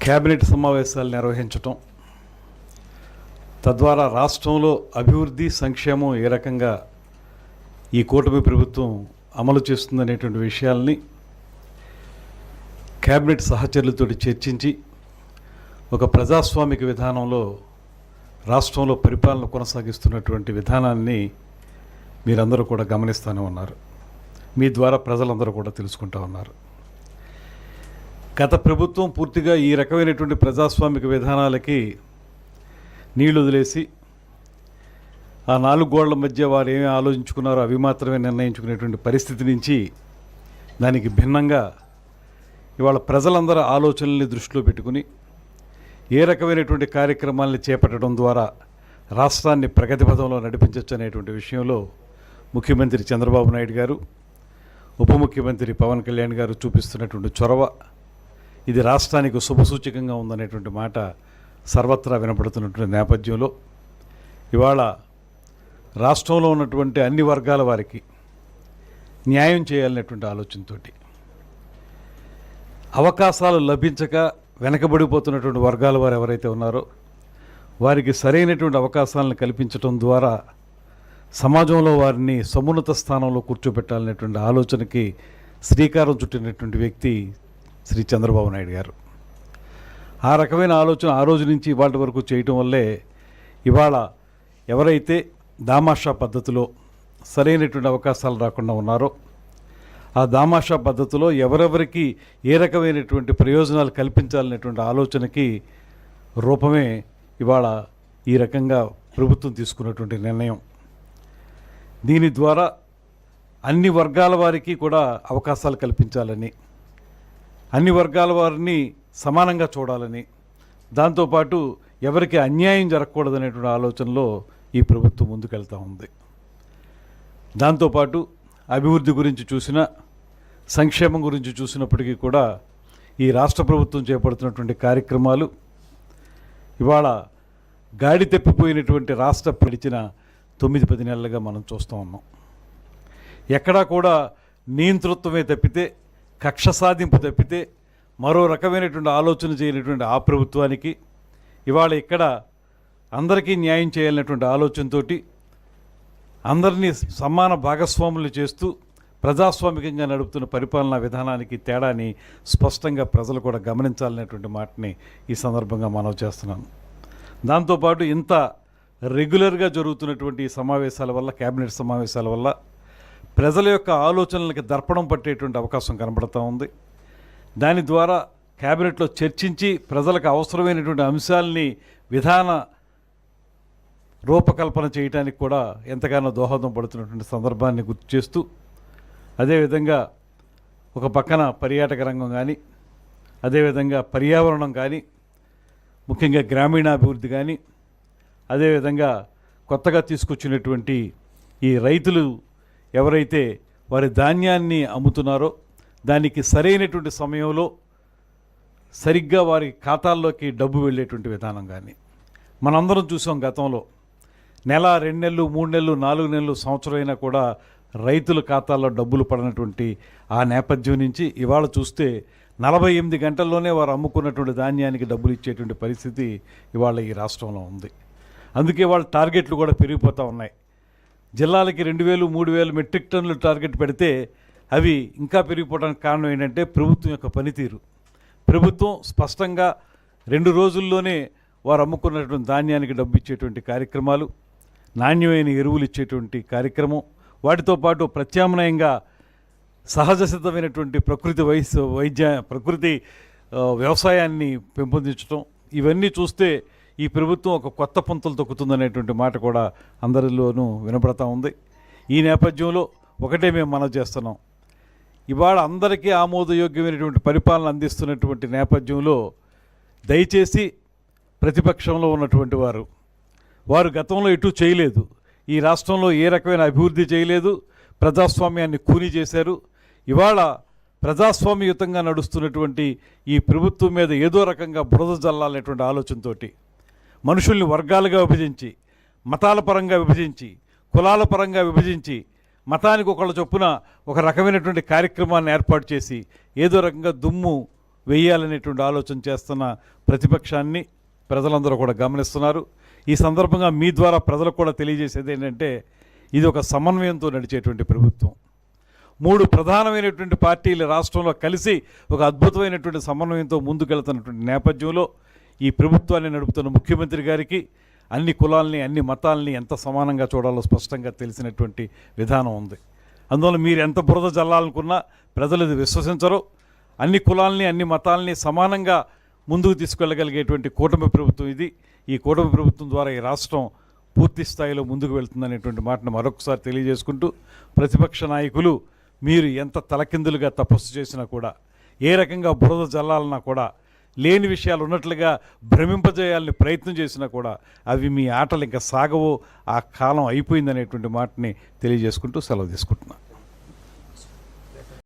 Cabinet సమావేశాలు నిర్వహించటం, తద్వారా రాష్ట్రంలో అభివృద్ధి సంక్షేమం ఏ రకంగా ఈ కూటమి ప్రభుత్వం అమలు చేస్తుందనేటువంటి విషయాల్ని కేబినెట్ సహచరులతో చర్చించి ఒక ప్రజాస్వామిక విధానంలో రాష్ట్రంలో పరిపాలన కొనసాగిస్తున్నటువంటి విధానాన్ని మీరందరూ కూడా గమనిస్తూనే ఉన్నారు. మీ ద్వారా ప్రజలందరూ కూడా తెలుసుకుంటూ ఉన్నారు. గత ప్రభుత్వం పూర్తిగా ఈ రకమైనటువంటి ప్రజాస్వామిక విధానాలకి నీళ్లు వదిలేసి ఆ నాలుగు గోళ్ల మధ్య వారు ఏమి ఆలోచించుకున్నారో అవి మాత్రమే నిర్ణయించుకునేటువంటి పరిస్థితి నుంచి దానికి భిన్నంగా ఇవాళ ప్రజలందరూ ఆలోచనల్ని దృష్టిలో పెట్టుకుని ఏ రకమైనటువంటి కార్యక్రమాలను చేపట్టడం ద్వారా రాష్ట్రాన్ని ప్రగతి పథంలో నడిపించవచ్చు అనేటువంటి విషయంలో ముఖ్యమంత్రి చంద్రబాబు నాయుడు గారు, ఉప ముఖ్యమంత్రి పవన్ కళ్యాణ్ గారు చూపిస్తున్నటువంటి చొరవ ఇది రాష్ట్రానికి శుభసూచకంగా ఉందనేటువంటి మాట సర్వత్రా వినపడుతున్నటువంటి నేపథ్యంలో ఇవాళ రాష్ట్రంలో ఉన్నటువంటి అన్ని వర్గాల వారికి న్యాయం చేయాలనేటువంటి ఆలోచనతో అవకాశాలు లభించక వెనకబడిపోతున్నటువంటి వర్గాల వారు ఎవరైతే ఉన్నారో వారికి సరైనటువంటి అవకాశాలను కల్పించడం ద్వారా సమాజంలో వారిని సమున్నత స్థానంలో కూర్చోబెట్టాలనేటువంటి ఆలోచనకి శ్రీకారం చుట్టినటువంటి వ్యక్తి శ్రీ చంద్రబాబు నాయుడు గారు. ఆ రకమైన ఆలోచన ఆ రోజు నుంచి ఇవాళ వరకు చేయటం వల్లే ఇవాళ ఎవరైతే దామాషా పద్ధతిలో సరైనటువంటి అవకాశాలు రాకుండా ఉన్నారో ఆ దామాషా పద్ధతిలో ఎవరెవరికి ఏ రకమైనటువంటి ప్రయోజనాలు కల్పించాలనేటువంటి ఆలోచనకి రూపమే ఇవాళ ఈ రకంగా ప్రభుత్వం తీసుకున్నటువంటి నిర్ణయం. దీని ద్వారా అన్ని వర్గాల వారికి కూడా అవకాశాలు కల్పించాలని, అన్ని వర్గాల వారిని సమానంగా చూడాలని, దాంతోపాటు ఎవరికి అన్యాయం జరగకూడదనేటువంటి ఆలోచనలో ఈ ప్రభుత్వం ముందుకెళ్తూ ఉంది. దాంతోపాటు అభివృద్ధి గురించి చూసినా, సంక్షేమం గురించి చూసినప్పటికీ కూడా ఈ రాష్ట్ర ప్రభుత్వం చేపడుతున్నటువంటి కార్యక్రమాలు ఇవాళ గాడి తప్పిపోయినటువంటి రాష్ట్ర పిడిచిన 9-10 నెలలుగా మనం చూస్తూ ఉన్నాం. ఎక్కడా కూడా నియంతృత్వమే తప్పితే, కక్ష సాధింపు తప్పితే మరో రకమైనటువంటి ఆలోచన చేయనటువంటి ఆ ప్రభుత్వానికి ఇవాళ ఇక్కడ అందరికీ న్యాయం చేయాలనేటువంటి ఆలోచనతో అందరినీ సమాన భాగస్వాములు చేస్తూ ప్రజాస్వామికంగా నడుపుతున్న పరిపాలనా విధానానికి తేడాని స్పష్టంగా ప్రజలు కూడా గమనించాలనేటువంటి మాటని ఈ సందర్భంగా మనవి చేస్తున్నాను. దాంతోపాటు ఇంత రెగ్యులర్గా జరుగుతున్నటువంటి సమావేశాల వల్ల, కేబినెట్ సమావేశాల వల్ల ప్రజల యొక్క ఆలోచనలకి దర్పణం పట్టేటువంటి అవకాశం కనబడుతూ ఉంది. దాని ద్వారా కేబినెట్లో చర్చించి ప్రజలకు అవసరమైనటువంటి అంశాలని విధాన రూపకల్పన చేయడానికి కూడా ఎంతగానో దోహదం పడుతున్నటువంటి సందర్భాన్ని గుర్తు చేస్తూ, అదేవిధంగా ఒక పక్కన పర్యాటక రంగం కానీ, అదేవిధంగా పర్యావరణం కానీ, ముఖ్యంగా గ్రామీణాభివృద్ధి కానీ, అదేవిధంగా కొత్తగా తీసుకొచ్చినటువంటి ఈ రైతులు ఎవరైతే వారి ధాన్యాన్ని అమ్ముతున్నారో దానికి సరైనటువంటి సమయంలో సరిగ్గా వారి ఖాతాల్లోకి డబ్బు వెళ్ళేటువంటి విధానం కానీ మనందరం చూసాం. గతంలో నెల, 2 నెలలు, 3 నెలలు, 4 నెలలు, సంవత్సరం అయినా కూడా రైతుల ఖాతాల్లో డబ్బులు పడినటువంటి ఆ నేపథ్యం నుంచి ఇవాళ చూస్తే 48 గంటల్లోనే వారు అమ్ముకున్నటువంటి ధాన్యానికి డబ్బులు ఇచ్చేటువంటి పరిస్థితి ఇవాళ ఈ రాష్ట్రంలో ఉంది. అందుకే వాళ్ళ టార్గెట్లు కూడా పెరిగిపోతూ ఉన్నాయి. జిల్లాలకి 2000, 3000 మెట్రిక్ టన్నులు టార్గెట్ పెడితే అవి ఇంకా పెరిగిపోవడానికి కారణం ఏంటంటే ప్రభుత్వం యొక్క పనితీరు. ప్రభుత్వం స్పష్టంగా 2 రోజుల్లోనే వారు అమ్ముకున్నటువంటి ధాన్యానికి డబ్బు ఇచ్చేటువంటి కార్యక్రమాలు, నాణ్యమైన ఎరువులు ఇచ్చేటువంటి కార్యక్రమం, వాటితో పాటు ప్రత్యామ్నాయంగా సహజ సిద్ధమైనటువంటి ప్రకృతి వ్యవసాయాన్ని పెంపొందించడం, ఇవన్నీ చూస్తే ఈ ప్రభుత్వం ఒక కొత్త పుంతలు తొక్కుతుందనేటువంటి మాట కూడా అందరిలోనూ వినపడతా ఉంది. ఈ నేపథ్యంలో ఒకటే మేము మనవి చేస్తున్నాం. ఇవాళ అందరికీ ఆమోదయోగ్యమైనటువంటి పరిపాలన అందిస్తున్నటువంటి నేపథ్యంలో దయచేసి ప్రతిపక్షంలో ఉన్నటువంటి వారు గతంలో ఎటూ చేయలేదు, ఈ రాష్ట్రంలో ఏ రకమైన అభివృద్ధి చేయలేదు, ప్రజాస్వామ్యాన్ని కూని చేశారు. ఇవాళ ప్రజాస్వామ్యయుతంగా నడుస్తున్నటువంటి ఈ ప్రభుత్వం మీద ఏదో రకంగా బురద జల్లాలనేటువంటి ఆలోచనతోటి మనుషుల్ని వర్గాలుగా విభజించి, మతాల పరంగా విభజించి, కులాల పరంగా విభజించి, మతానికి ఒకళ్ళ చొప్పున ఒక రకమైనటువంటి కార్యక్రమాన్ని ఏర్పాటు చేసి ఏదో రకంగా దుమ్ము వేయాలనేటువంటి ఆలోచన చేస్తున్న ప్రతిపక్షాన్ని ప్రజలందరూ కూడా గమనిస్తున్నారు. ఈ సందర్భంగా మీ ద్వారా ప్రజలకు కూడా తెలియజేసేది ఏంటంటే, ఇది ఒక సమన్వయంతో నడిచేటువంటి ప్రభుత్వం. 3 ప్రధానమైనటువంటి పార్టీలు రాష్ట్రంలో కలిసి ఒక అద్భుతమైనటువంటి సమన్వయంతో ముందుకెళ్తున్నటువంటి నేపథ్యంలో ఈ ప్రభుత్వాన్ని నడుపుతున్న ముఖ్యమంత్రి గారికి అన్ని కులాలని అన్ని మతాలని ఎంత సమానంగా చూడాలో స్పష్టంగా తెలిసినటువంటి విధానం ఉంది. అందువల్ల మీరు ఎంత బురద జల్లాలనుకున్నా ప్రజలు ఇది విశ్వసించరు. అన్ని కులాలని అన్ని మతాలని సమానంగా ముందుకు తీసుకెళ్ళగలిగేటువంటి కూటమి ప్రభుత్వం ఇది. ఈ కూటమి ప్రభుత్వం ద్వారా ఈ రాష్ట్రం పూర్తి స్థాయిలో ముందుకు వెళ్తుందనేటువంటి మాటను మరొకసారి తెలియజేసుకుంటూ, ప్రతిపక్ష నాయకులు మీరు ఎంత తలకిందులుగా తపస్సు చేసినా కూడా, ఏ రకంగా బురద జల్లాలన్నా కూడా, లేని విషయాలు ఉన్నట్లుగా భ్రమింపజేయాలని ప్రయత్నం చేసినా కూడా అవి మీ ఆటలు ఇంకా సాగవో, ఆ కాలం అయిపోయిందనేటువంటి మాటని తెలియజేసుకుంటూ సెలవు తీసుకుంటున్నాను.